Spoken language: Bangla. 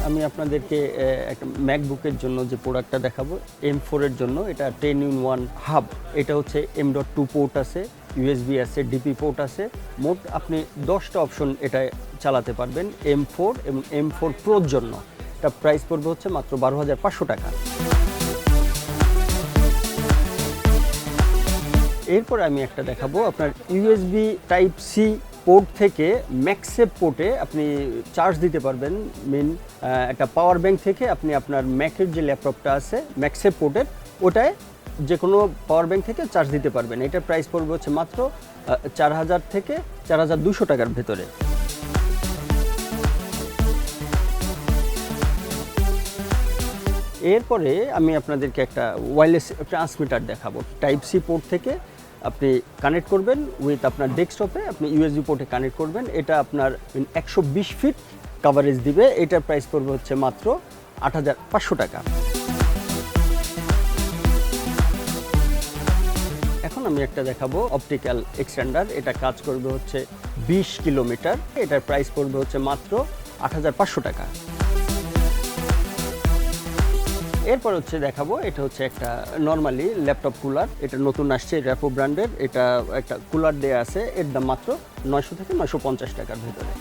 আমি আপনাদেরকে একটা ম্যাকবুকের জন্য যে প্রোডাক্টটা দেখাবো M4 এর জন্য, এটা 10-in-1 হাব। এটা হচ্ছে M.2 পোর্ট আছে, USB আছে, DP পোর্ট আছে। মোট আপনি 10টা অপশন এটা চালাতে পারবেন M4 এবং M4 Proর জন্য। এটা প্রাইস পড়বে হচ্ছে মাত্র 12,500 টাকা। এরপর আমি একটা দেখাবো আপনার USB Type-C পোর্ট থেকে ম্যাকসেপ পোর্টে আপনি চার্জ দিতে পারবেন। একটা পাওয়ার ব্যাংক থেকে আপনি আপনার ম্যাকের যে ল্যাপটপটা আছে ম্যাকসেপ পোর্টের, ওটায় যে কোনো পাওয়ার ব্যাংক থেকে চার্জ দিতে পারবেন। এটার প্রাইস পড়বে হচ্ছে মাত্র 4,000 থেকে 4,200 টাকার ভেতরে। এরপরে আমি আপনাদেরকে একটা ওয়্যারলেস ট্রান্সমিটার দেখাবো। Type-C পোর্ট থেকে আপনি কানেক্ট করবেন উইথ আপনার ডেস্কটপে, আপনি USB পোর্টে কানেক্ট করবেন। এটা আপনার 120 ফিট কাভারেজ দিবে। এটার প্রাইস পড়বে হচ্ছে মাত্র 8,500 টাকা। এখন আমি একটা দেখাবো অপটিক্যাল এক্সটেন্ডার। এটা কাজ করবে হচ্ছে 20 কিলোমিটার। এটার প্রাইস পড়বে হচ্ছে মাত্র 8,500 টাকা। এরপর হচ্ছে দেখাবো, এটা হচ্ছে একটা নর্মালি ল্যাপটপ কুলার। এটা নতুন আসছে র্যাপো ব্র্যান্ডের। এটা একটা কুলার দেয়া আছে, এর দাম মাত্র 900 থেকে 950 টাকার ভেতরে।